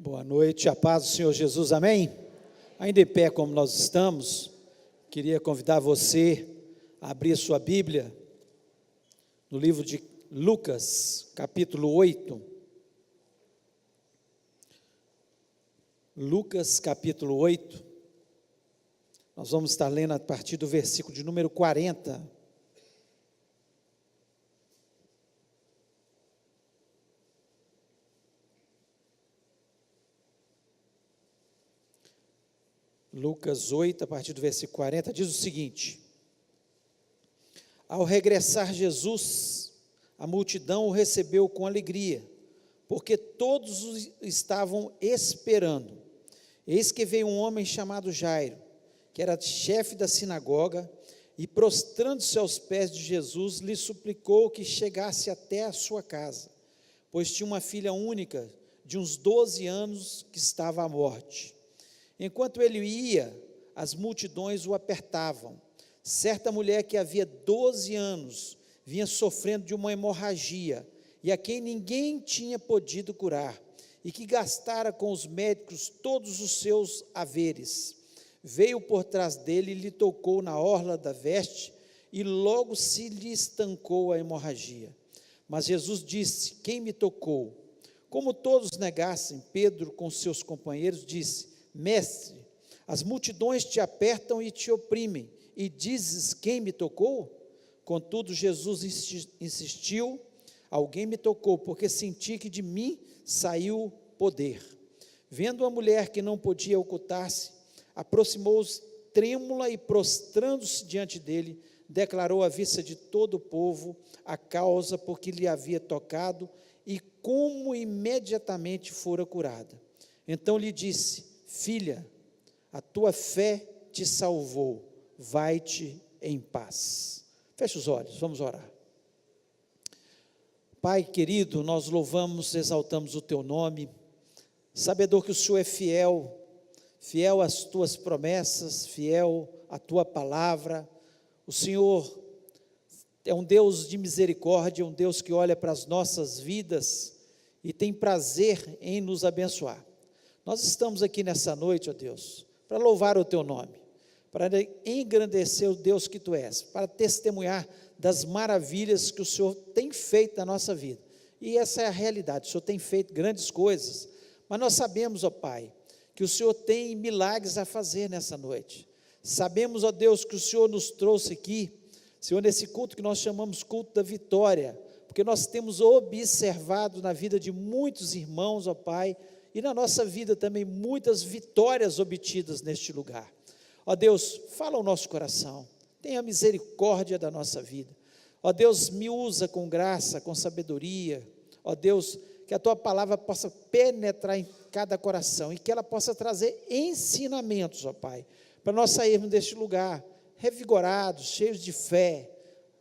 Boa noite, a paz do Senhor Jesus, amém? Ainda em pé como nós estamos, queria convidar você a abrir sua Bíblia no livro de Lucas, capítulo 8. Lucas, capítulo 8, nós vamos estar lendo a partir do versículo de número 40. Lucas 8, a partir do versículo 40, diz o seguinte: Ao regressar Jesus, a multidão o recebeu com alegria, porque todos o estavam esperando. Eis que veio um homem chamado Jairo, que era chefe da sinagoga, e prostrando-se aos pés de Jesus, lhe suplicou que chegasse até a sua casa, pois tinha uma filha única, de uns 12 anos, que estava à morte. Enquanto ele ia, as multidões o apertavam. Certa mulher que havia 12 anos vinha sofrendo de uma hemorragia, e a quem ninguém tinha podido curar, e que gastara com os médicos todos os seus haveres, veio por trás dele e lhe tocou na orla da veste, e logo se lhe estancou a hemorragia. Mas Jesus disse: Quem me tocou? Como todos negassem, Pedro com seus companheiros disse: Mestre, as multidões te apertam e te oprimem, e dizes: quem me tocou? Contudo, Jesus insistiu: alguém me tocou, porque senti que de mim saiu poder. Vendo a mulher que não podia ocultar-se, aproximou-se trêmula e, prostrando-se diante dele, declarou à vista de todo o povo a causa por que lhe havia tocado e como imediatamente fora curada. Então lhe disse: Filha, a tua fé te salvou, vai-te em paz. Feche os olhos, vamos orar. Pai querido, nós louvamos, exaltamos o teu nome, sabedor que o Senhor é fiel, fiel às tuas promessas, fiel à tua palavra. O Senhor é um Deus de misericórdia, um Deus que olha para as nossas vidas e tem prazer em nos abençoar. Nós estamos aqui nessa noite, ó Deus, para louvar o teu nome, para engrandecer o Deus que tu és, para testemunhar das maravilhas que o Senhor tem feito na nossa vida. E essa é a realidade, o Senhor tem feito grandes coisas, mas nós sabemos, ó Pai, que o Senhor tem milagres a fazer nessa noite. Sabemos, ó Deus, que o Senhor nos trouxe aqui, Senhor, nesse culto que nós chamamos culto da vitória, porque nós temos observado na vida de muitos irmãos, ó Pai, e na nossa vida também muitas vitórias obtidas neste lugar. Ó Deus, fala ao nosso coração, tenha misericórdia da nossa vida. Ó Deus, me usa com graça, com sabedoria. Ó Deus, que a tua palavra possa penetrar em cada coração e que ela possa trazer ensinamentos, ó Pai, para nós sairmos deste lugar revigorados, cheios de fé,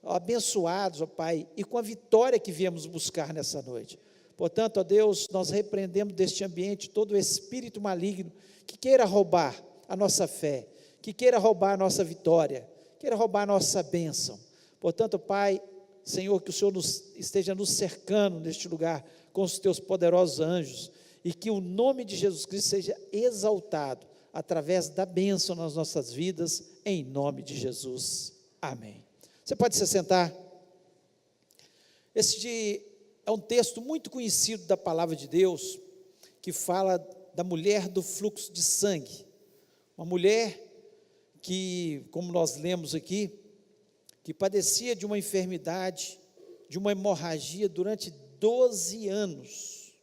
abençoados, ó Pai, e com a vitória que viemos buscar nessa noite. Portanto, ó Deus, nós repreendemos deste ambiente todo o espírito maligno que queira roubar a nossa fé, que queira roubar a nossa vitória, queira roubar a nossa bênção. Portanto, Pai, Senhor, que o Senhor esteja nos cercando neste lugar com os teus poderosos anjos e que o nome de Jesus Cristo seja exaltado através da bênção nas nossas vidas, em nome de Jesus. Amém. Você pode se sentar. Este é um texto muito conhecido da palavra de Deus, que fala da mulher do fluxo de sangue. Uma mulher que, como nós lemos aqui, que padecia de uma enfermidade, de uma hemorragia durante 12 anos.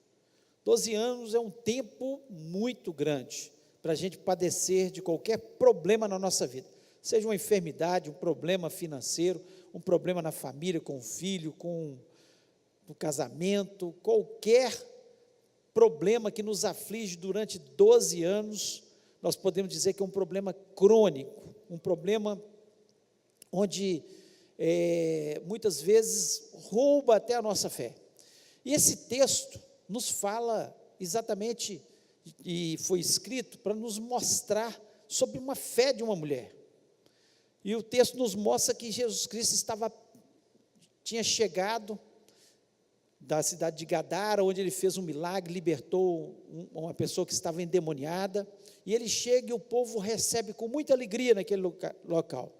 12 anos é um tempo muito grande para a gente padecer de qualquer problema na nossa vida. Seja uma enfermidade, um problema financeiro, um problema na família, com o filho, no casamento, qualquer problema que nos aflige durante 12 anos, nós podemos dizer que é um problema crônico, um problema onde muitas vezes rouba até a nossa fé. E esse texto nos fala exatamente, e foi escrito para nos mostrar sobre uma fé de uma mulher. E o texto nos mostra que Jesus Cristo tinha chegado da cidade de Gadara, onde ele fez um milagre, libertou uma pessoa que estava endemoniada, e ele chega e o povo recebe com muita alegria naquele local.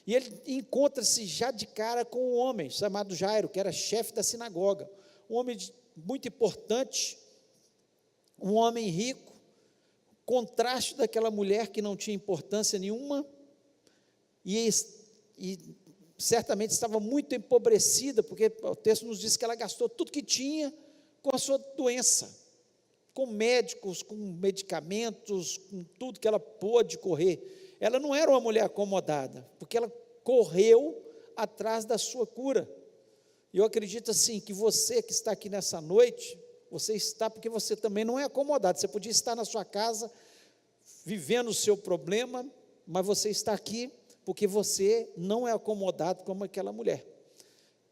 E ele encontra-se já de cara com um homem chamado Jairo, que era chefe da sinagoga, um homem muito importante, um homem rico, contraste daquela mulher que não tinha importância nenhuma, e certamente estava muito empobrecida, porque o texto nos diz que ela gastou tudo que tinha com a sua doença, com médicos, com medicamentos, com tudo que ela pôde correr. Ela não era uma mulher acomodada, porque ela correu atrás da sua cura. E eu acredito assim, que você que está aqui nessa noite, você está porque você também não é acomodado. Você podia estar na sua casa, vivendo o seu problema, mas você está aqui porque você não é acomodado como aquela mulher.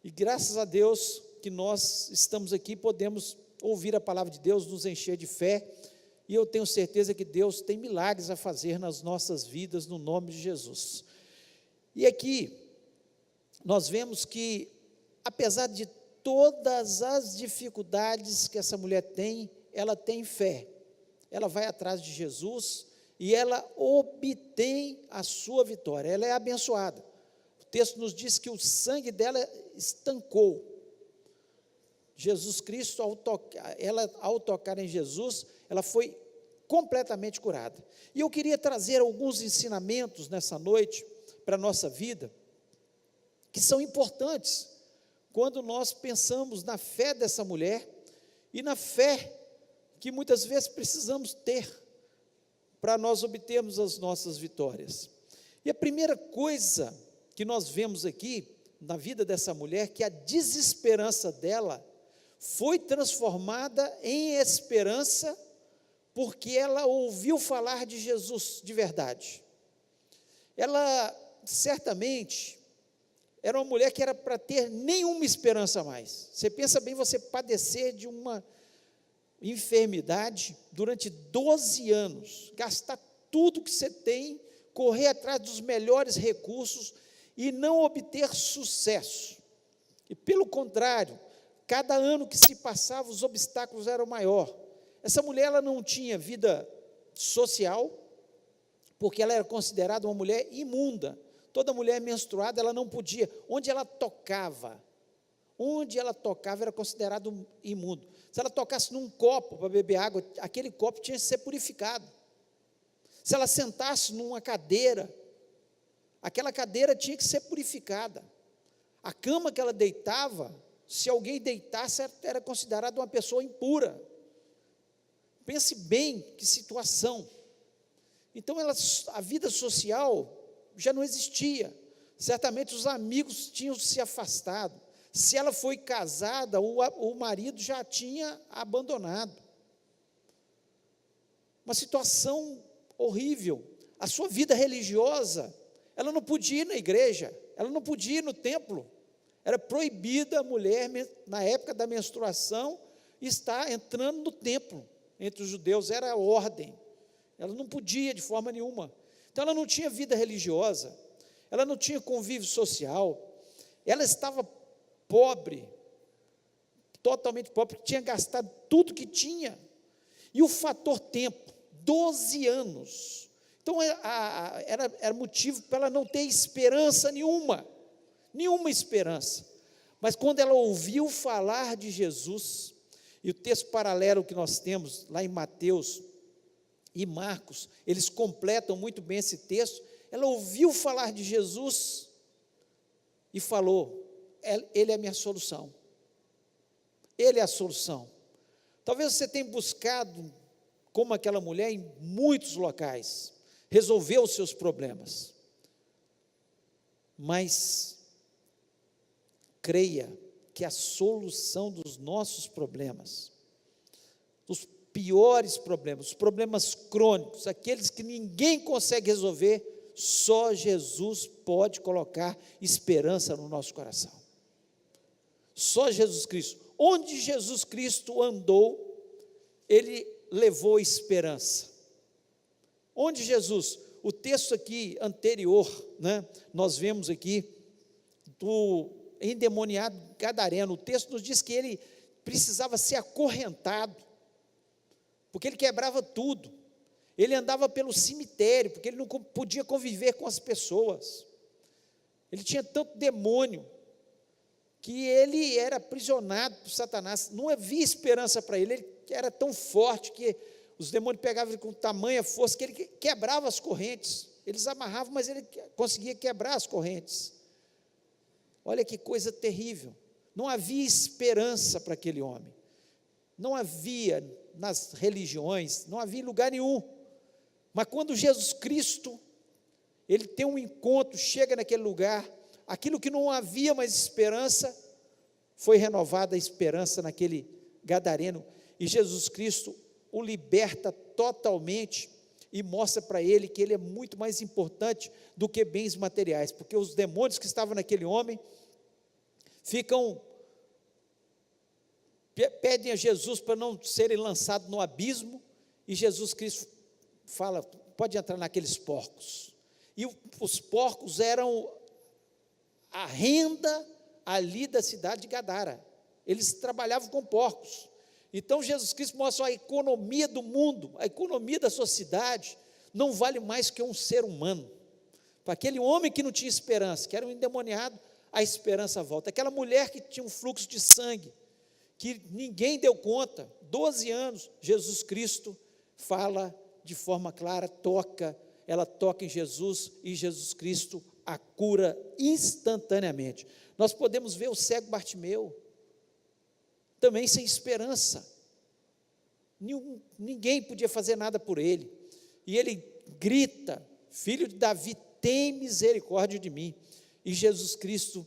E graças a Deus que nós estamos aqui, podemos ouvir a palavra de Deus, nos encher de fé, e eu tenho certeza que Deus tem milagres a fazer nas nossas vidas, no nome de Jesus. E aqui, nós vemos que, apesar de todas as dificuldades que essa mulher tem, ela tem fé, ela vai atrás de Jesus, e ela obtém a sua vitória, ela é abençoada. O texto nos diz que o sangue dela estancou. Jesus Cristo, ao tocar em Jesus, ela foi completamente curada. E eu queria trazer alguns ensinamentos nessa noite, para a nossa vida, que são importantes, quando nós pensamos na fé dessa mulher, e na fé que muitas vezes precisamos ter, para nós obtermos as nossas vitórias. E a primeira coisa que nós vemos aqui, na vida dessa mulher, que a desesperança dela foi transformada em esperança, porque ela ouviu falar de Jesus de verdade. Ela, certamente, era uma mulher que era para ter nenhuma esperança a mais. Você pensa bem, você padecer de uma enfermidade durante 12 anos, gastar tudo que você tem, correr atrás dos melhores recursos e não obter sucesso. E pelo contrário, cada ano que se passava, os obstáculos eram maior. Essa mulher, ela não tinha vida social, porque ela era considerada uma mulher imunda. Toda mulher menstruada, ela não podia, onde ela tocava era considerado imundo. Se ela tocasse num copo para beber água, aquele copo tinha que ser purificado. Se ela sentasse numa cadeira, aquela cadeira tinha que ser purificada. A cama que ela deitava, se alguém deitasse, era considerada uma pessoa impura. Pense bem que situação. Então, a vida social já não existia. Certamente os amigos tinham se afastado. Se ela foi casada, o marido já tinha abandonado. Uma situação horrível. A sua vida religiosa, ela não podia ir na igreja, ela não podia ir no templo. Era proibida a mulher, na época da menstruação, estar entrando no templo. Entre os judeus era a ordem. Ela não podia de forma nenhuma. Então ela não tinha vida religiosa, ela não tinha convívio social, ela estava pobre, totalmente pobre, porque tinha gastado tudo que tinha. E o fator tempo, 12 anos. Então era motivo para ela não ter esperança nenhuma esperança. Mas quando ela ouviu falar de Jesus, e o texto paralelo que nós temos lá em Mateus e Marcos, eles completam muito bem esse texto. Ela ouviu falar de Jesus e falou: Ele é a minha solução, Ele é a solução. Talvez você tenha buscado, como aquela mulher, em muitos locais, resolver os seus problemas, mas creia que a solução dos nossos problemas, os piores problemas, os problemas crônicos, aqueles que ninguém consegue resolver, só Jesus pode colocar esperança no nosso coração. Só Jesus Cristo. Onde Jesus Cristo andou, Ele levou esperança. Onde Jesus, o texto aqui anterior, nós vemos aqui, do endemoniado gadareno, o texto nos diz que ele precisava ser acorrentado, porque ele quebrava tudo. Ele andava pelo cemitério, porque ele não podia conviver com as pessoas. Ele tinha tanto demônio, que ele era aprisionado por Satanás. Não havia esperança para ele. Ele era tão forte que os demônios pegavam ele com tamanha força que ele quebrava as correntes. Eles amarravam, mas ele conseguia quebrar as correntes. Olha que coisa terrível. Não havia esperança para aquele homem. Não havia nas religiões, não havia em lugar nenhum. Mas quando Jesus Cristo, ele tem um encontro, chega naquele lugar, aquilo que não havia mais esperança, foi renovada a esperança naquele gadareno, e Jesus Cristo o liberta totalmente, e mostra para ele que ele é muito mais importante do que bens materiais, porque os demônios que estavam naquele homem, pedem a Jesus para não serem lançados no abismo, e Jesus Cristo fala, pode entrar naqueles porcos, e os porcos eram a renda ali da cidade de Gadara, eles trabalhavam com porcos. Então Jesus Cristo mostra a economia do mundo, a economia da sociedade, não vale mais que um ser humano. Para aquele homem que não tinha esperança, que era um endemoniado, a esperança volta. Aquela mulher que tinha um fluxo de sangue, que ninguém deu conta, 12 anos, Jesus Cristo fala de forma clara, ela toca em Jesus, e Jesus Cristo a cura instantaneamente. Nós podemos ver o cego Bartimeu, também sem esperança, ninguém podia fazer nada por ele, e ele grita, filho de Davi, tem misericórdia de mim, e Jesus Cristo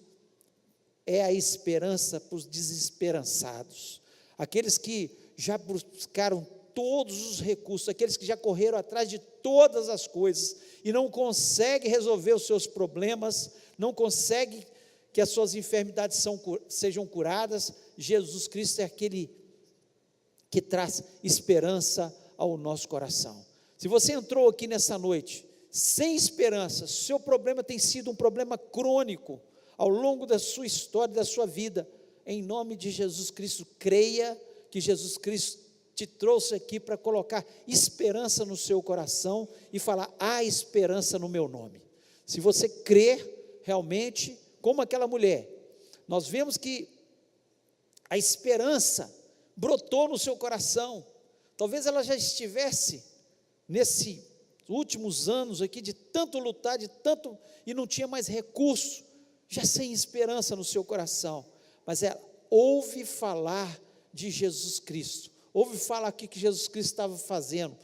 é a esperança para os desesperançados, aqueles que já buscaram todos os recursos, aqueles que já correram atrás de todas as coisas, e não conseguem resolver os seus problemas, não conseguem que as suas enfermidades sejam curadas. Jesus Cristo é aquele que traz esperança ao nosso coração. Se você entrou aqui nessa noite sem esperança, seu problema tem sido um problema crônico ao longo da sua história, da sua vida, em nome de Jesus Cristo, creia que Jesus Cristo te trouxe aqui para colocar esperança no seu coração e falar, há esperança no meu nome. Se você crer realmente, como aquela mulher, nós vemos que a esperança brotou no seu coração. Talvez ela já estivesse nesses últimos anos aqui de tanto lutar, e não tinha mais recurso, já sem esperança no seu coração, mas ela ouve falar de Jesus Cristo, ouve falar aqui que Jesus Cristo estava fazendo,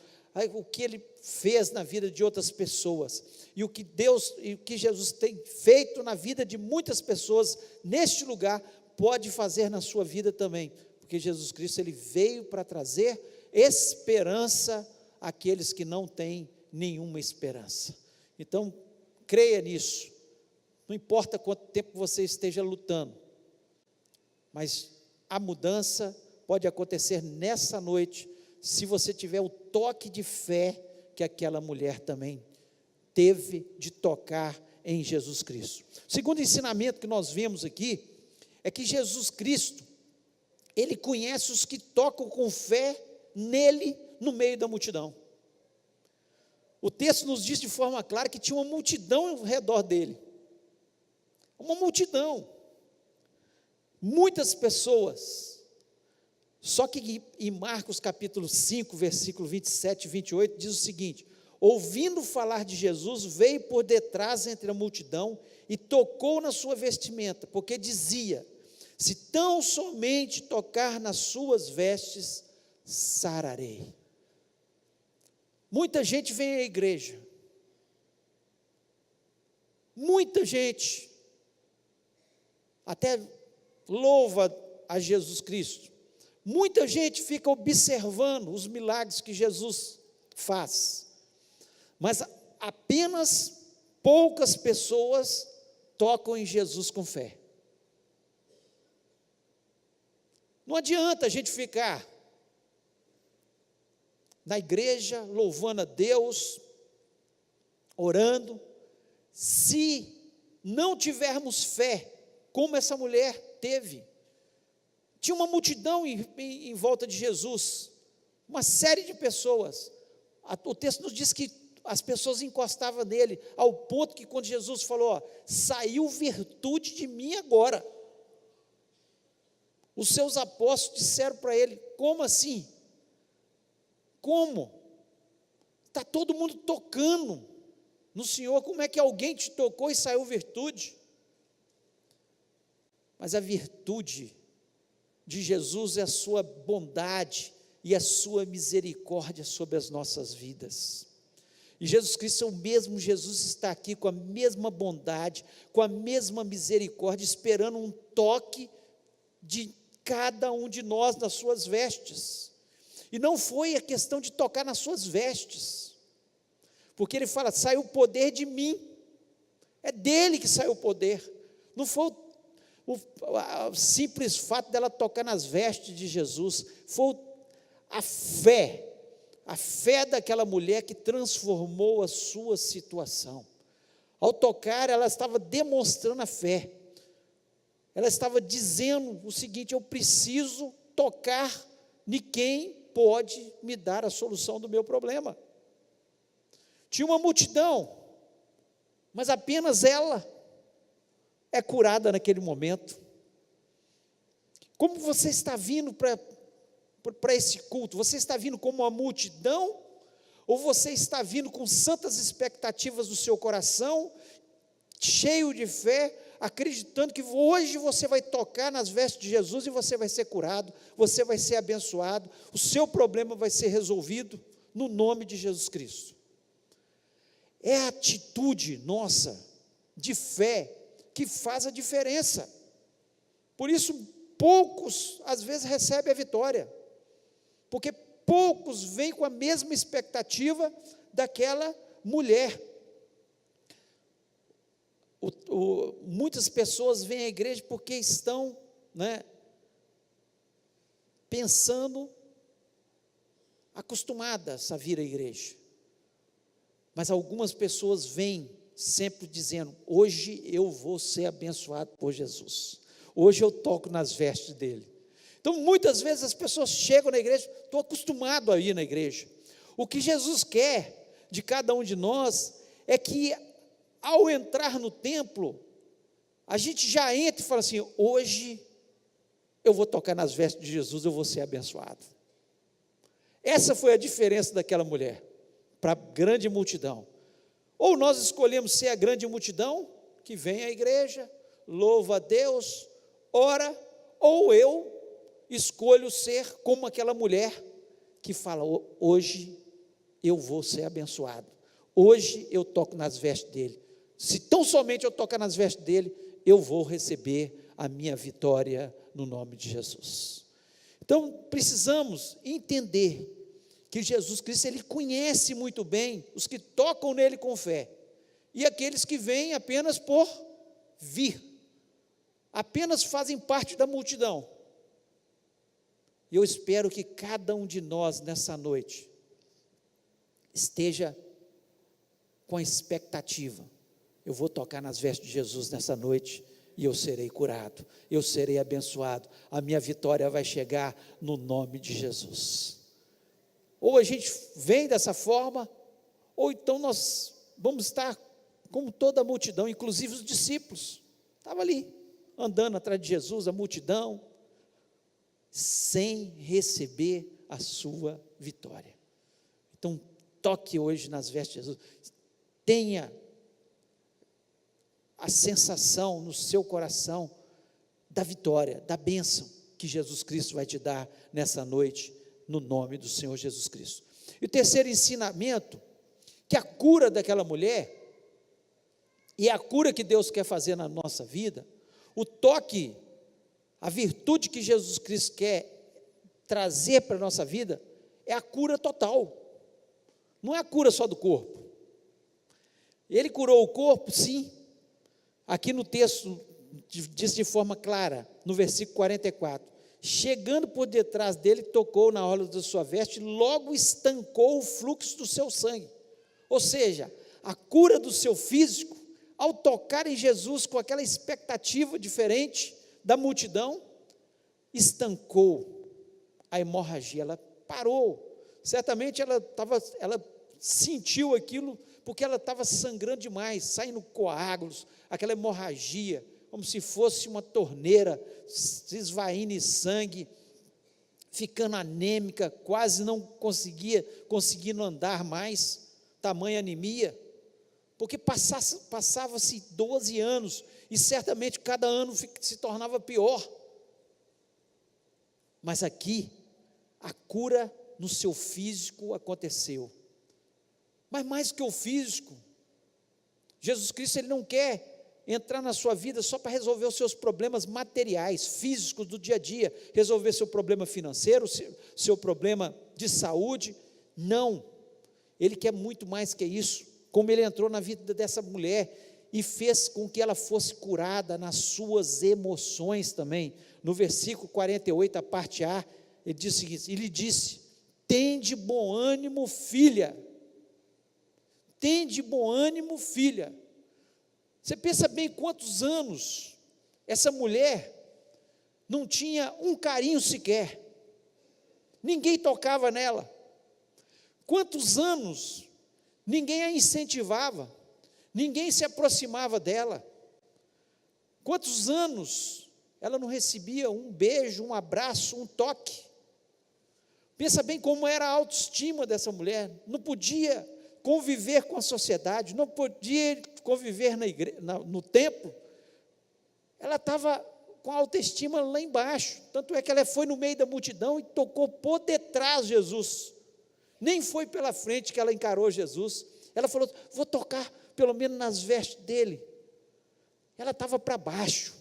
o que ele fez na vida de outras pessoas, e o que Jesus tem feito na vida de muitas pessoas neste lugar, pode fazer na sua vida também, porque Jesus Cristo ele veio para trazer esperança àqueles que não têm nenhuma esperança. Então, creia nisso, não importa quanto tempo você esteja lutando, mas a mudança pode acontecer nessa noite, se você tiver o toque de fé que aquela mulher também teve de tocar em Jesus Cristo. O segundo ensinamento que nós vemos aqui, é que Jesus Cristo, ele conhece os que tocam com fé nele, no meio da multidão. O texto nos diz de forma clara que tinha uma multidão ao redor dele, uma multidão, muitas pessoas. Só que em Marcos capítulo 5, versículo 27 e 28, diz o seguinte: ouvindo falar de Jesus, veio por detrás entre a multidão e tocou na sua vestimenta, porque dizia, se tão somente tocar nas suas vestes, sararei. Muita gente vem à igreja, muita gente até louva a Jesus Cristo, muita gente fica observando os milagres que Jesus faz, mas apenas poucas pessoas tocam em Jesus com fé. Não adianta a gente ficar na igreja, louvando a Deus, orando, se não tivermos fé, como essa mulher teve. Tinha uma multidão em volta de Jesus, uma série de pessoas. O texto nos diz que as pessoas encostavam nele, ao ponto que quando Jesus falou, ó, saiu virtude de mim agora, os seus apóstolos disseram para ele, como assim? Como? Está todo mundo tocando no Senhor, como é que alguém te tocou e saiu virtude? Mas a virtude de Jesus é a sua bondade e a sua misericórdia sobre as nossas vidas. E Jesus Cristo é o mesmo Jesus, está aqui com a mesma bondade, com a mesma misericórdia, esperando um toque de cada um de nós nas suas vestes. E não foi a questão de tocar nas suas vestes, porque ele fala, saiu o poder de mim, é dele que saiu o poder, não foi o simples fato dela tocar nas vestes de Jesus, foi a fé daquela mulher que transformou a sua situação. Ao tocar, ela estava demonstrando a fé, ela estava dizendo o seguinte, eu preciso tocar em quem pode me dar a solução do meu problema. Tinha uma multidão, mas apenas ela é curada naquele momento. Como você está vindo para esse culto? Você está vindo como uma multidão? Ou você está vindo com santas expectativas do seu coração, cheio de fé, acreditando que hoje você vai tocar nas vestes de Jesus e você vai ser curado, você vai ser abençoado, o seu problema vai ser resolvido no nome de Jesus Cristo? É a atitude nossa de fé que faz a diferença. Por isso, poucos às vezes recebem a vitória, porque poucos vêm com a mesma expectativa daquela mulher. Muitas pessoas vêm à igreja porque estão, pensando, acostumadas a vir à igreja. Mas algumas pessoas vêm sempre dizendo, hoje eu vou ser abençoado por Jesus, hoje eu toco nas vestes dele. Então muitas vezes as pessoas chegam na igreja, estou acostumado a ir na igreja. O que Jesus quer de cada um de nós é que ao entrar no templo, a gente já entra e fala assim, hoje eu vou tocar nas vestes de Jesus, eu vou ser abençoado. Essa foi a diferença daquela mulher para a grande multidão. Ou nós escolhemos ser a grande multidão que vem à igreja, louva a Deus, ora, ou eu escolho ser como aquela mulher que fala, hoje eu vou ser abençoado, hoje eu toco nas vestes dele, se tão somente eu tocar nas vestes dele, eu vou receber a minha vitória no nome de Jesus. Então precisamos entender que Jesus Cristo, ele conhece muito bem os que tocam nele com fé, e aqueles que vêm apenas por vir, apenas fazem parte da multidão. E eu espero que cada um de nós nessa noite esteja com a expectativa, eu vou tocar nas vestes de Jesus nessa noite, e eu serei curado, eu serei abençoado, a minha vitória vai chegar no nome de Jesus. Ou a gente vem dessa forma, ou então nós vamos estar como toda a multidão, inclusive os discípulos, estavam ali, andando atrás de Jesus, a multidão, sem receber a sua vitória. Então, toque hoje nas vestes de Jesus, tenha a sensação no seu coração da vitória, da bênção que Jesus Cristo vai te dar nessa noite, no nome do Senhor Jesus Cristo. E o terceiro ensinamento, que a cura daquela mulher, e a cura que Deus quer fazer na nossa vida, o toque, a virtude que Jesus Cristo quer trazer para a nossa vida, é a cura total, não é a cura só do corpo. Ele curou o corpo, sim, aqui no texto diz de forma clara, no versículo 44, chegando por detrás dele, tocou na orla da sua veste, logo estancou o fluxo do seu sangue. Ou seja, a cura do seu físico, ao tocar em Jesus com aquela expectativa diferente da multidão, estancou a hemorragia, ela parou. Certamente ela sentiu aquilo, porque ela estava sangrando demais, saindo coágulos, aquela hemorragia, como se fosse uma torneira, se esvaindo em sangue, ficando anêmica, quase não conseguindo andar mais, tamanha anemia, porque passava-se 12 anos, e certamente cada ano se tornava pior. Mas aqui, a cura no seu físico aconteceu. Mas mais que o físico, Jesus Cristo, Ele não quer entrar na sua vida só para resolver os seus problemas materiais, físicos do dia a dia, resolver seu problema financeiro, seu problema de saúde. Não, Ele quer muito mais que isso. Como Ele entrou na vida dessa mulher e fez com que ela fosse curada nas suas emoções também. No versículo 48, a parte A, ele diz o seguinte: Ele disse: tende bom ânimo, filha. Tende bom ânimo, filha. Você pensa bem quantos anos essa mulher não tinha um carinho sequer, ninguém tocava nela. Quantos anos ninguém a incentivava, ninguém se aproximava dela. Quantos anos ela não recebia um beijo, um abraço, um toque. Pensa bem como era a autoestima dessa mulher, não podia conviver com a sociedade, não podia conviver no templo. Ela estava com a autoestima lá embaixo, tanto é que ela foi no meio da multidão e tocou por detrás de Jesus, nem foi pela frente que ela encarou Jesus. Ela falou: vou tocar pelo menos nas vestes dele. Ela estava para baixo.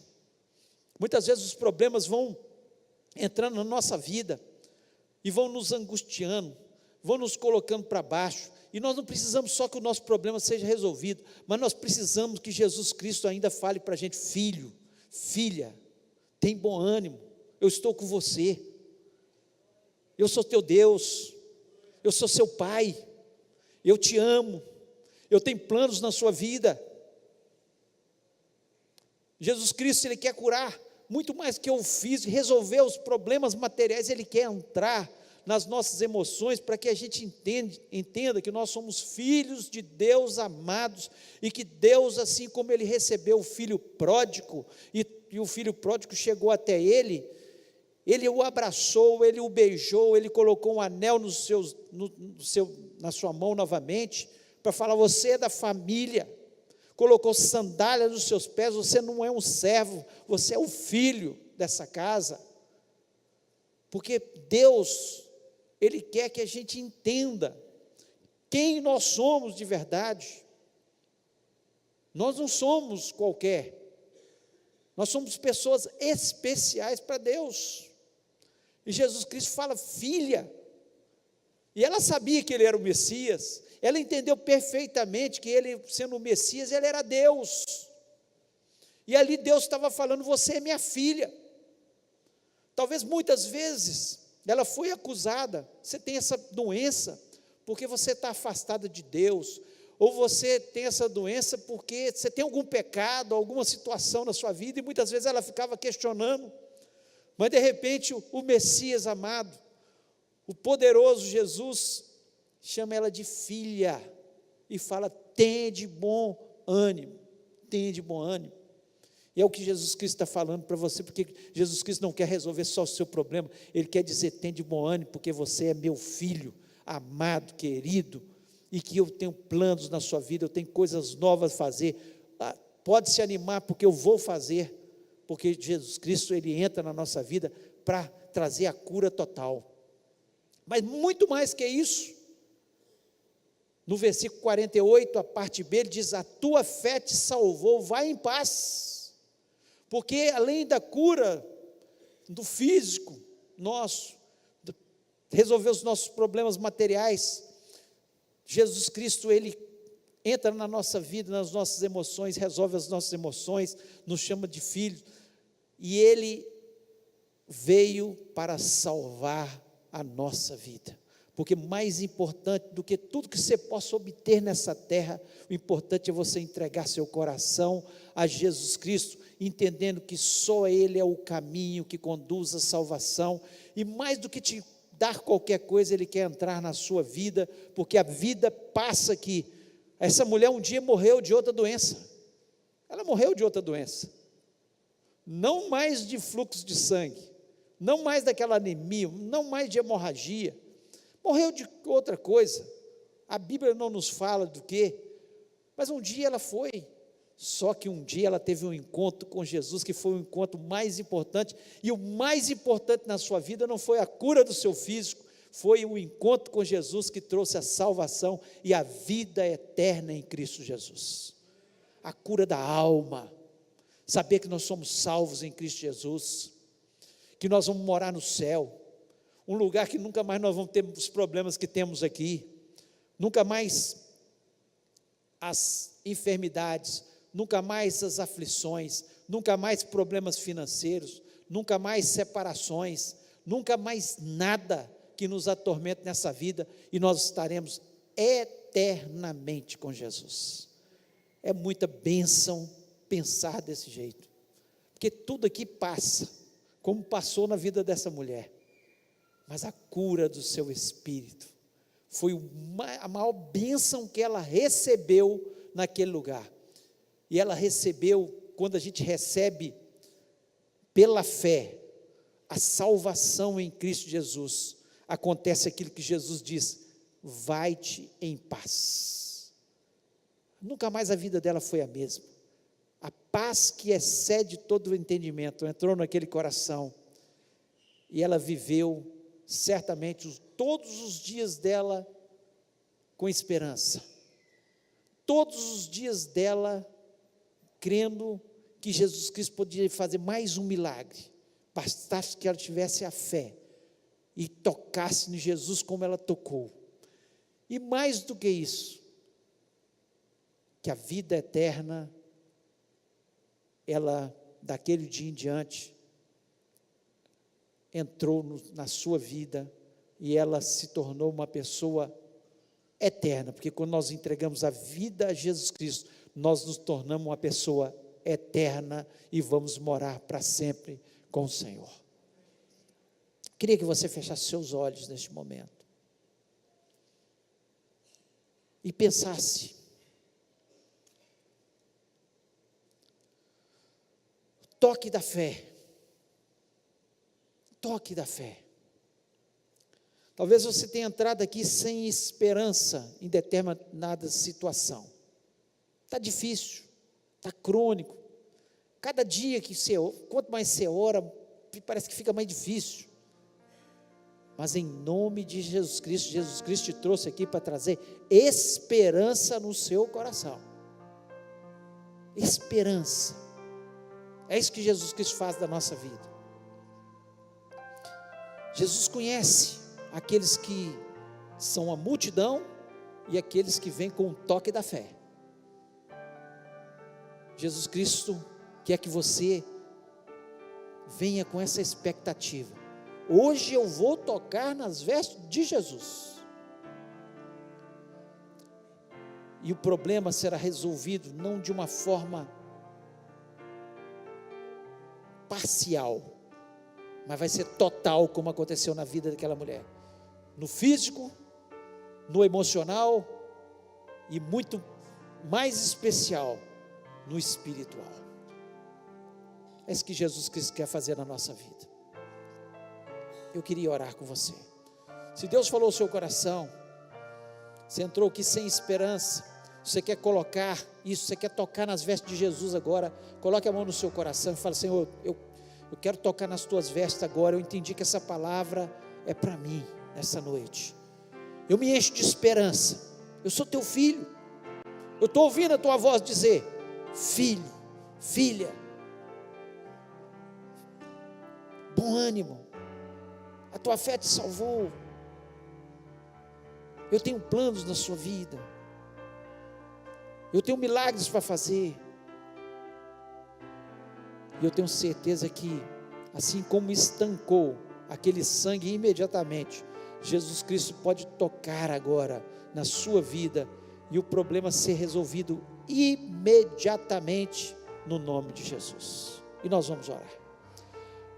Muitas vezes os problemas vão entrando na nossa vida e vão nos angustiando, vão nos colocando para baixo, e nós não precisamos só que o nosso problema seja resolvido, mas nós precisamos que Jesus Cristo ainda fale para a gente: filho, filha, tem bom ânimo, eu estou com você, eu sou teu Deus, eu sou seu Pai, eu te amo, eu tenho planos na sua vida. Jesus Cristo, Ele quer curar muito mais que o físico, resolver os problemas materiais. Ele quer entrar nas nossas emoções, para que a gente entenda que nós somos filhos de Deus amados, e que Deus, assim como Ele recebeu o filho pródigo, e o filho pródigo chegou até Ele o abraçou, Ele o beijou, Ele colocou um anel na sua mão novamente, para falar: você é da família, colocou sandália nos seus pés, você não é um servo, você é o filho dessa casa. Porque Deus, Ele quer que a gente entenda quem nós somos de verdade. Nós não somos qualquer, nós somos pessoas especiais para Deus. E Jesus Cristo fala: filha. E ela sabia que Ele era o Messias, ela entendeu perfeitamente que Ele, sendo o Messias, Ele era Deus. E ali Deus estava falando: você é minha filha. Talvez muitas vezes ela foi acusada: você tem essa doença porque você está afastada de Deus, ou você tem essa doença porque você tem algum pecado, alguma situação na sua vida, e muitas vezes ela ficava questionando. Mas de repente o Messias amado, o poderoso Jesus, chama ela de filha, e fala: tende bom ânimo, tende bom ânimo. E é o que Jesus Cristo está falando para você, porque Jesus Cristo não quer resolver só o seu problema, Ele quer dizer: tende bom ânimo, porque você é meu filho, amado, querido, e que eu tenho planos na sua vida, eu tenho coisas novas a fazer. Pode se animar, porque eu vou fazer, porque Jesus Cristo, Ele entra na nossa vida para trazer a cura total. Mas muito mais que isso, no versículo 48, a parte B, ele diz: a tua fé te salvou, vai em paz. Porque além da cura do físico nosso, resolver os nossos problemas materiais, Jesus Cristo, Ele entra na nossa vida, nas nossas emoções, resolve as nossas emoções, nos chama de filhos, e Ele veio para salvar a nossa vida, porque mais importante do que tudo que você possa obter nessa terra, o importante é você entregar seu coração a Jesus Cristo, entendendo que só Ele é o caminho que conduz à salvação, e mais do que te dar qualquer coisa, Ele quer entrar na sua vida, porque a vida passa aqui. Essa mulher um dia morreu de outra doença, ela morreu de outra doença, não mais de fluxo de sangue, não mais daquela anemia, não mais de hemorragia, morreu de outra coisa, a Bíblia não nos fala do que, mas um dia ela foi, só que um dia ela teve um encontro com Jesus, que foi o encontro mais importante, e o mais importante na sua vida não foi a cura do seu físico, foi o encontro com Jesus que trouxe a salvação e a vida eterna em Cristo Jesus, a cura da alma, saber que nós somos salvos em Cristo Jesus, que nós vamos morar no céu, um lugar que nunca mais nós vamos ter os problemas que temos aqui, nunca mais as enfermidades, nunca mais as aflições, nunca mais problemas financeiros, nunca mais separações, nunca mais nada que nos atormente nessa vida, e nós estaremos eternamente com Jesus. É muita bênção pensar desse jeito, porque tudo aqui passa, como passou na vida dessa mulher, mas a cura do seu espírito foi a maior bênção que ela recebeu naquele lugar. E ela recebeu, quando a gente recebe pela fé a salvação em Cristo Jesus, acontece aquilo que Jesus diz: vai-te em paz. Nunca mais a vida dela foi a mesma. A paz que excede todo o entendimento entrou naquele coração, e ela viveu certamente todos os dias dela com esperança, todos os dias dela crendo que Jesus Cristo podia fazer mais um milagre, bastasse que ela tivesse a fé e tocasse em Jesus como ela tocou, e mais do que isso, que a vida eterna, ela daquele dia em diante, entrou na sua vida, e ela se tornou uma pessoa eterna, porque quando nós entregamos a vida a Jesus Cristo, nós nos tornamos uma pessoa eterna, e vamos morar para sempre com o Senhor. Queria que você fechasse seus olhos neste momento, e pensasse, toque da fé, toque da fé. Talvez você tenha entrado aqui sem esperança em determinada situação, está difícil, está crônico, cada dia que você, quanto mais você ora, parece que fica mais difícil, mas em nome de Jesus Cristo te trouxe aqui para trazer esperança no seu coração, esperança, é isso que Jesus Cristo faz da nossa vida. Jesus conhece aqueles que são a multidão e aqueles que vêm com o toque da fé. Jesus Cristo quer que você venha com essa expectativa: hoje eu vou tocar nas vestes de Jesus, e o problema será resolvido não de uma forma parcial, mas vai ser total, como aconteceu na vida daquela mulher, no físico, no emocional, e muito mais especial, no espiritual. É isso que Jesus Cristo quer fazer na nossa vida. Eu queria orar com você. Se Deus falou ao seu coração, você entrou aqui sem esperança, você quer colocar isso, você quer tocar nas vestes de Jesus agora, coloque a mão no seu coração e fale: Senhor, eu quero tocar nas tuas vestes agora. Eu entendi que essa palavra é para mim nessa noite. Eu me encho de esperança. Eu sou teu filho. Eu estou ouvindo a tua voz dizer: filho, filha, bom ânimo, a tua fé te salvou. Eu tenho planos na sua vida. Eu tenho milagres para fazer. E eu tenho certeza que, assim como estancou aquele sangue imediatamente, Jesus Cristo pode tocar agora na sua vida e o problema ser resolvido imediatamente no nome de Jesus. E nós vamos orar.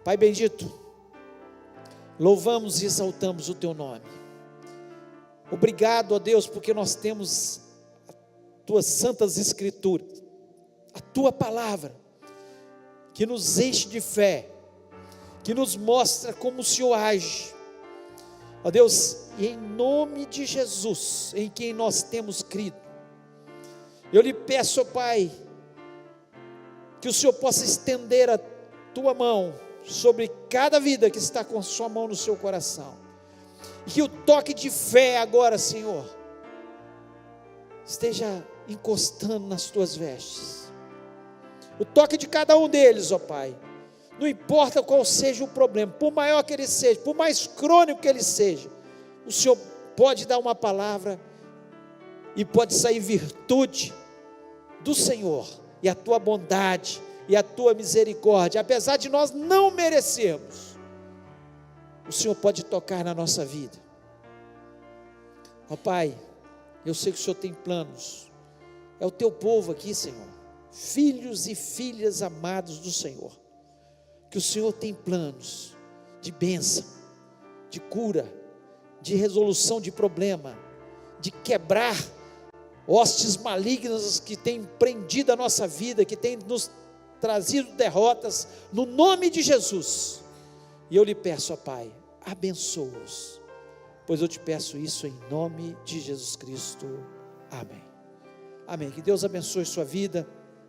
Pai bendito, louvamos e exaltamos o teu nome. Obrigado a Deus, porque nós temos as tuas santas escrituras, a tua palavra, que nos enche de fé, que nos mostra como o Senhor age. Ó Deus, e em nome de Jesus, em quem nós temos crido, eu lhe peço, ó Pai, que o Senhor possa estender a tua mão sobre cada vida que está com a sua mão no seu coração, e que o toque de fé agora, Senhor, esteja encostando nas tuas vestes, o toque de cada um deles, ó Pai, não importa qual seja o problema, por maior que ele seja, por mais crônico que ele seja, o Senhor pode dar uma palavra, e pode sair virtude do Senhor, e a tua bondade, e a tua misericórdia, apesar de nós não merecermos, o Senhor pode tocar na nossa vida. Ó Pai, eu sei que o Senhor tem planos, é o teu povo aqui, Senhor, filhos e filhas amados do Senhor, que o Senhor tem planos de bênção, de cura, de resolução de problema, de quebrar hostes malignas que têm prendido a nossa vida, que têm nos trazido derrotas, no nome de Jesus. E eu lhe peço, ó Pai, abençoa-os, pois eu te peço isso em nome de Jesus Cristo, amém. Amém, que Deus abençoe sua vida.